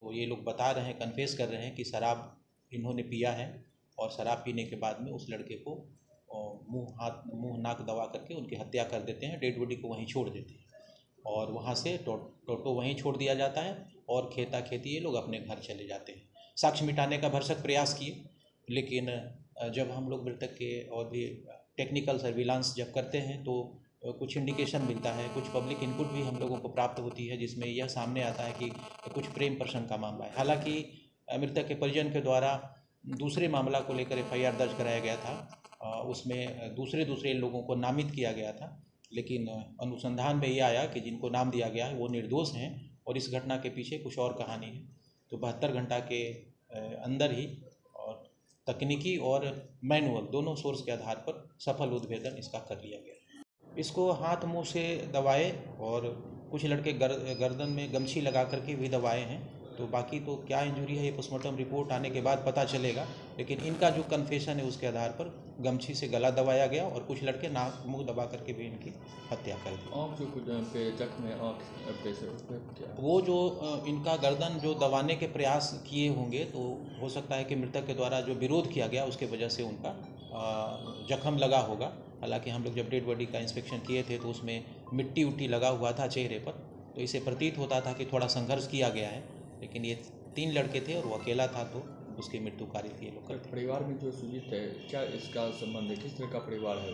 तो ये लोग बता रहे हैं, कन्फेस कर रहे हैं कि शराब इन्होंने पिया है और शराब पीने के बाद में उस लड़के को मुंह नाक दबा करके उनकी हत्या कर देते हैं, डेड बॉडी को वहीं छोड़ देते हैं और वहाँ से टोटो वहीं छोड़ दिया जाता है और खेता खेती ये लोग अपने घर चले जाते हैं। साक्ष्य मिटाने का भरसक प्रयास किए, लेकिन जब हम लोग मृतक के और भी टेक्निकल सर्विलांस जब करते हैं तो कुछ इंडिकेशन मिलता है, कुछ पब्लिक इनपुट भी हम लोगों को प्राप्त होती है, जिसमें यह सामने आता है कि कुछ प्रेम प्रसंग का मामला है। हालांकि मृतक के परिजन के द्वारा दूसरे मामला को लेकर एफआईआर दर्ज कराया गया था, उसमें दूसरे लोगों को नामित किया गया था, लेकिन अनुसंधान में ये आया कि जिनको नाम दिया गया है वो निर्दोष हैं और इस घटना के पीछे कुछ और कहानी है। तो 72 घंटा के अंदर ही और तकनीकी और मैनुअल दोनों सोर्स के आधार पर सफल उद्भेदन इसका कर लिया गया। इसको हाथ मुंह से दबाए और कुछ लड़के गर्दन में गमछी लगा करके भी दबाए हैं। तो बाकी तो क्या इंजरी है ये पोस्टमार्टम रिपोर्ट आने के बाद पता चलेगा, लेकिन इनका जो कन्फेशन है उसके आधार पर गमछी से गला दबाया गया और कुछ लड़के नाक मुंह दबा करके भी इनकी हत्या कर दी। आँख जो कुछ पे जख्म है, आँख पे से क्या वो जो इनका गर्दन जो दबाने के प्रयास किए होंगे तो हो सकता है कि मृतक के द्वारा जो विरोध किया गया उसके वजह से उनका जख्म लगा होगा। हालांकि हम लोग जब डेड बॉडी का इंस्पेक्शन किए थे तो उसमें मिट्टी उट्टी लगा हुआ था चेहरे पर, तो इसे प्रतीत होता था कि थोड़ा संघर्ष किया गया है, लेकिन ये 3 लड़के थे और वो अकेला था तो उसकी मृत्यु कार्य ये लोग करते। परिवार में जो सुजीत है, क्या इसका संबंध है, किस तरह का परिवार है?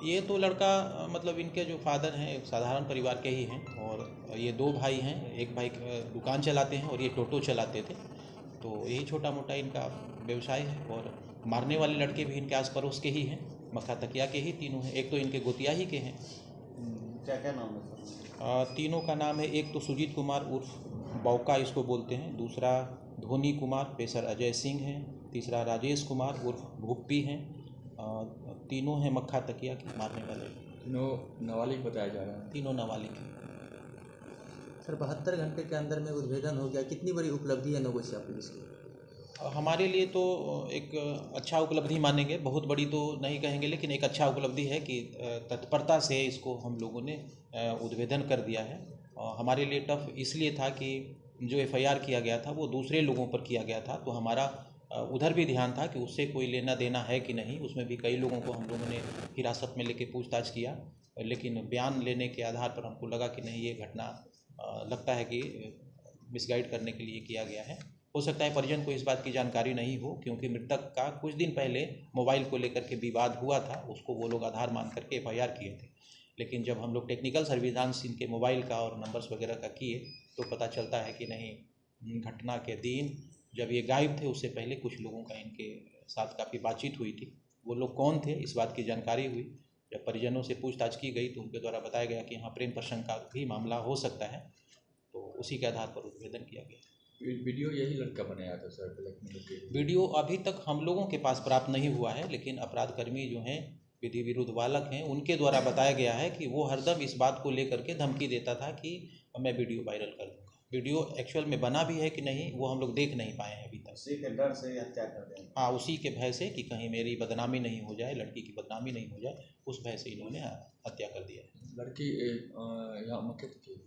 ये तो लड़का मतलब इनके जो फादर हैं एक साधारण परिवार के ही हैं और ये 2 भाई हैं, एक भाई दुकान चलाते हैं और ये टोटो चलाते थे, तो यही छोटा मोटा इनका व्यवसाय है। और मारने वाले लड़के भी इनके आस पड़ोस के ही हैं, मक्का तकिया के ही तीनों हैं, एक तो इनके गोतिया ही के हैं। क्या क्या नाम है सर? तीनों का नाम है, एक तो सुजीत कुमार उर्फ बौका इसको बोलते हैं, दूसरा धोनी कुमार पेसर अजय सिंह हैं, तीसरा राजेश कुमार उर्फ भुप्पी हैं, तीनों हैं मक्खा तकिया के मारने वाले। तीनों नाबालिग बताया जा रहा है? तीनों नाबालिग हैं। सर 72 घंटे के अंदर में उद्भेदन हो गया, कितनी बड़ी उपलब्धि है नवगछिया पुलिस की? हमारे लिए तो एक अच्छा उपलब्धि मानेंगे, बहुत बड़ी तो नहीं कहेंगे, लेकिन एक अच्छा उपलब्धि है कि तत्परता से इसको हम लोगों ने उद्भेदन कर दिया है। हमारे लिए टफ इसलिए था कि जो एफआईआर किया गया था वो दूसरे लोगों पर किया गया था, तो हमारा उधर भी ध्यान था कि उससे कोई लेना देना है कि नहीं। उसमें भी कई लोगों को हम लोगों ने हिरासत में लेके पूछताछ किया, लेकिन बयान लेने के आधार पर हमको लगा कि नहीं, ये घटना लगता है कि मिसगाइड करने के लिए किया गया है। हो सकता है परिजन को इस बात की जानकारी नहीं हो, क्योंकि मृतक का कुछ दिन पहले मोबाइल को लेकर के विवाद हुआ था, उसको वो लोग आधार मान करके एफआईआर किए थे, लेकिन जब हम लोग टेक्निकल सर्विलांस इनके मोबाइल का और नंबर्स वगैरह का किए तो पता चलता है कि नहीं, घटना के दिन जब ये गायब थे उससे पहले कुछ लोगों का इनके साथ काफ़ी बातचीत हुई थी। वो लोग कौन थे इस बात की जानकारी हुई, जब परिजनों से पूछताछ की गई तो उनके द्वारा बताया गया कि हाँ, प्रेम प्रसंग का भी मामला हो सकता है, तो उसी के आधार पर उद्भेदन किया गया। वीडियो यही लड़का बनाया था सर? वीडियो अभी तक हम लोगों के पास प्राप्त नहीं हुआ है, लेकिन अपराधकर्मी जो हैं, विधि विरुद्ध बालक हैं, उनके द्वारा बताया गया है कि वो हरदम इस बात को लेकर के धमकी देता था कि मैं वीडियो वायरल कर दूंगा। वीडियो एक्चुअल में बना भी है कि नहीं वो हम लोग देख नहीं पाए हैं अभी तक। उसी के डर से हत्या कर दें? हाँ, उसी के भय से कि कहीं मेरी बदनामी नहीं हो जाए, लड़की की बदनामी नहीं हो जाए, उस भय से इन्होंने हत्या कर दिया है। लड़की यहाँ मक्के की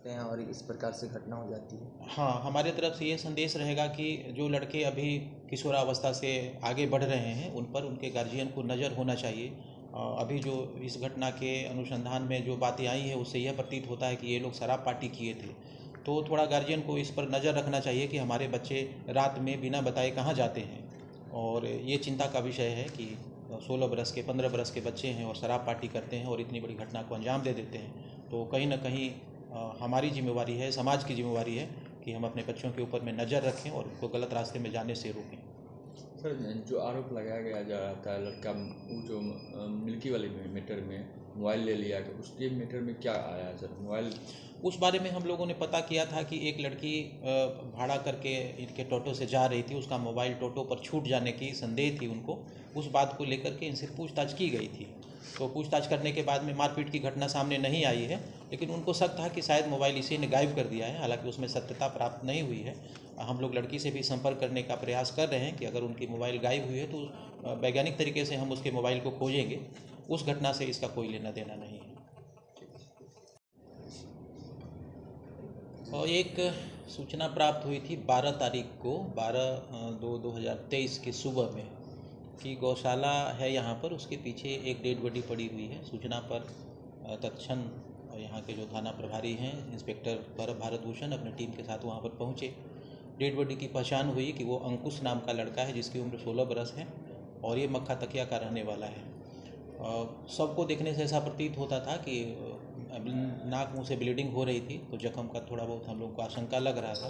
सकते हैं और इस प्रकार से घटना हो जाती है। हाँ, हमारे तरफ से ये संदेश रहेगा कि जो लड़के अभी किशोरावस्था से आगे बढ़ रहे हैं उन पर उनके गार्जियन को नज़र होना चाहिए। अभी जो इस घटना के अनुसंधान में जो बातें आई हैं उससे यह प्रतीत होता है कि ये लोग शराब पार्टी किए थे, तो थोड़ा गार्जियन को इस पर नज़र रखना चाहिए कि हमारे बच्चे रात में बिना बताए कहाँ जाते हैं। और ये चिंता का विषय है कि 16 बरस के 15 बरस के बच्चे हैं और शराब पार्टी करते हैं और इतनी बड़ी घटना को अंजाम दे देते हैं। तो कहीं ना कहीं हमारी जिम्मेवारी है, समाज की जिम्मेवारी है कि हम अपने बच्चों के ऊपर में नज़र रखें और उनको गलत रास्ते में जाने से रोकें। सर, जो आरोप लगाया गया जा रहा था लड़का वो जो मिल्की वाले मैटर में मोबाइल ले लिया, उसके मैटर में क्या आया सर? मोबाइल उस बारे में हम लोगों ने पता किया था कि एक लड़की भाड़ा करके इनके टोटो से जा रही थी, उसका मोबाइल टोटो पर छूट जाने की संदेह थी उनको। उस बात को लेकर के इनसे पूछताछ की गई थी, तो पूछताछ करने के बाद में मारपीट की घटना सामने नहीं आई है, लेकिन उनको शक था कि शायद मोबाइल इसी ने गायब कर दिया है। हालांकि उसमें सत्यता प्राप्त नहीं हुई है। हम लोग लड़की से भी संपर्क करने का प्रयास कर रहे हैं कि अगर उनकी मोबाइल गायब हुई है तो वैज्ञानिक तरीके से हम उसके मोबाइल को खोजेंगे। उस घटना से इसका कोई लेना देना नहीं है। और एक सूचना प्राप्त हुई थी 12 तारीख को 12/2/2023 की सुबह में कि गौशाला है यहाँ पर, उसके पीछे एक डेड बॉडी पड़ी हुई है। सूचना पर तत्क्षण यहाँ के जो थाना प्रभारी हैं इंस्पेक्टर भारत भूषण अपनी टीम के साथ वहाँ पर पहुँचे। डेड बॉडी की पहचान हुई कि वो अंकुश नाम का लड़का है जिसकी उम्र 16 बरस है और ये मक्खा तकिया का रहने वाला है। सबको देखने से ऐसा प्रतीत होता था कि नाक मुंह से ब्लीडिंग हो रही थी, तो जख्म का थोड़ा बहुत हम लोग को आशंका लग रहा था।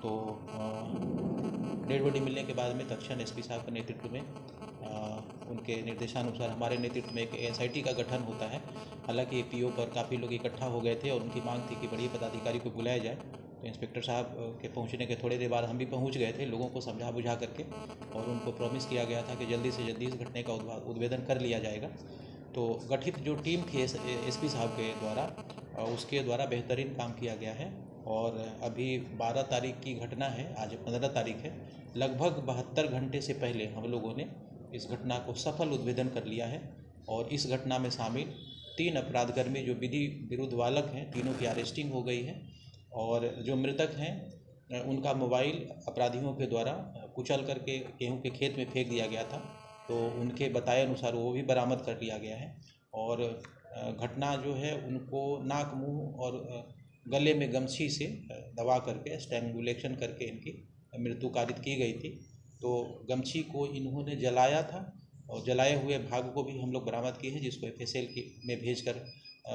तो डेड बॉडी मिलने के बाद में तत्क्षण एसपी साहब के नेतृत्व में उनके निर्देशानुसार हमारे नेतृत्व में एक एसआईटी का गठन होता है। हालांकि पीओ पर काफ़ी लोग इकट्ठा हो गए थे और उनकी मांग थी कि बड़ी पदाधिकारी को बुलाया जाए। तो इंस्पेक्टर साहब के पहुंचने के थोड़ी देर बाद हम भी पहुंच गए थे, लोगों को समझा बुझा करके, और उनको प्रॉमिस किया गया था कि जल्दी से जल्दी इस घटने का उद्भेदन कर लिया जाएगा। तो गठित जो टीम थी एसपी साहब के द्वारा, उसके द्वारा बेहतरीन काम किया गया है। और अभी 12 तारीख की घटना है, आज 15 तारीख है। लगभग 72 घंटे से पहले हम लोगों ने इस घटना को सफल उद्भेदन कर लिया है और इस घटना में शामिल 3 अपराधकर्मी जो विधि विरुद्ध बालक हैं, तीनों की अरेस्टिंग हो गई है। और जो मृतक हैं उनका मोबाइल अपराधियों के द्वारा कुचल करके गेहूं के खेत में फेंक दिया गया था, तो उनके बताए अनुसार वो भी बरामद कर लिया गया है। और घटना जो है उनको नाक मुंह और गले में गमछी से दबा करके स्ट्रैंगुलेशन करके इनकी मृत्यु कारित की गई थी। तो गमछी को इन्होंने जलाया था और जलाए हुए भाग को भी हम लोग बरामद किए हैं, जिसको FSL में भेजकर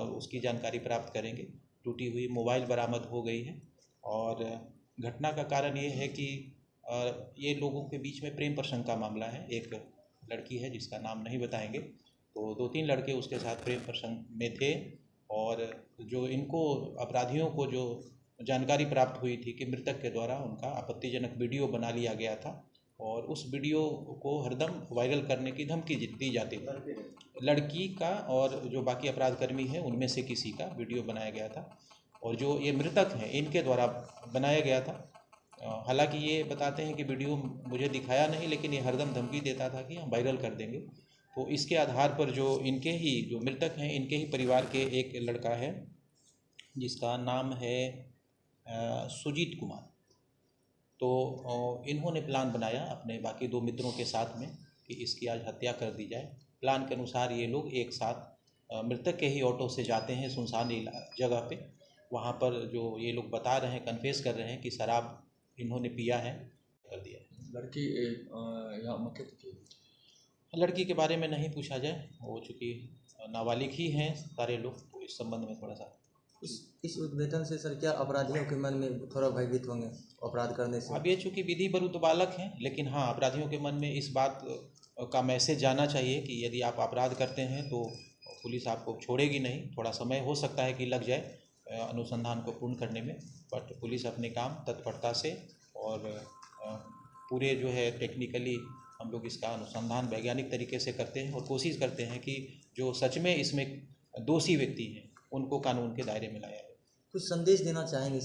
उसकी जानकारी प्राप्त करेंगे। टूटी हुई मोबाइल बरामद हो गई है। और घटना का कारण ये है कि ये लोगों के बीच में प्रेम प्रसंग का मामला है। एक लड़की है जिसका नाम नहीं बताएंगे, तो 2-3 लड़के उसके साथ प्रेम प्रसंग में थे। और जो इनको अपराधियों को जो जानकारी प्राप्त हुई थी कि मृतक के द्वारा उनका आपत्तिजनक वीडियो बना लिया गया था और उस वीडियो को हरदम वायरल करने की धमकी दी जाती थी। लड़की का और जो बाकी अपराधकर्मी हैं उनमें से किसी का वीडियो बनाया गया था और जो ये मृतक हैं इनके द्वारा बनाया गया था। हालांकि ये बताते हैं कि वीडियो मुझे दिखाया नहीं, लेकिन ये हरदम धमकी देता था कि हम वायरल कर देंगे। तो इसके आधार पर जो इनके ही जो मृतक हैं इनके ही परिवार के एक लड़का है जिसका नाम है सुजीत कुमार, तो इन्होंने प्लान बनाया अपने बाकी 2 मित्रों के साथ में कि इसकी आज हत्या कर दी जाए। प्लान के अनुसार ये लोग एक साथ मृतक के ही ऑटो से जाते हैं सुनसान जगह पे। वहाँ पर जो ये लोग बता रहे हैं, कन्फेस कर रहे हैं कि शराब इन्होंने पिया है, कर दिया है। लड़की यहाँ मक्के थी? लड़की के बारे में नहीं पूछा जाए, वो चूँकि नाबालिग ही हैं सारे लोग, तो इस संबंध में थोड़ा सा इस उद्भेदन से सर क्या अपराधियों के मन में थोड़ा भयभीत होंगे अपराध करने से? अब ये चूँकि विधि विरुद्ध बालक हैं, लेकिन हाँ अपराधियों के मन में इस बात का मैसेज जाना चाहिए कि यदि आप अपराध करते हैं तो पुलिस आपको छोड़ेगी नहीं। थोड़ा समय हो सकता है कि लग जाए अनुसंधान को पूर्ण करने में, बट पुलिस अपने काम तत्परता से और पूरे जो है टेक्निकली हम लोग इसका अनुसंधान वैज्ञानिक तरीके से करते हैं और कोशिश करते हैं कि जो सच में इसमें दोषी व्यक्ति हैं उनको कानून के दायरे में लाया जाए। कुछ संदेश देना चाहेंगे?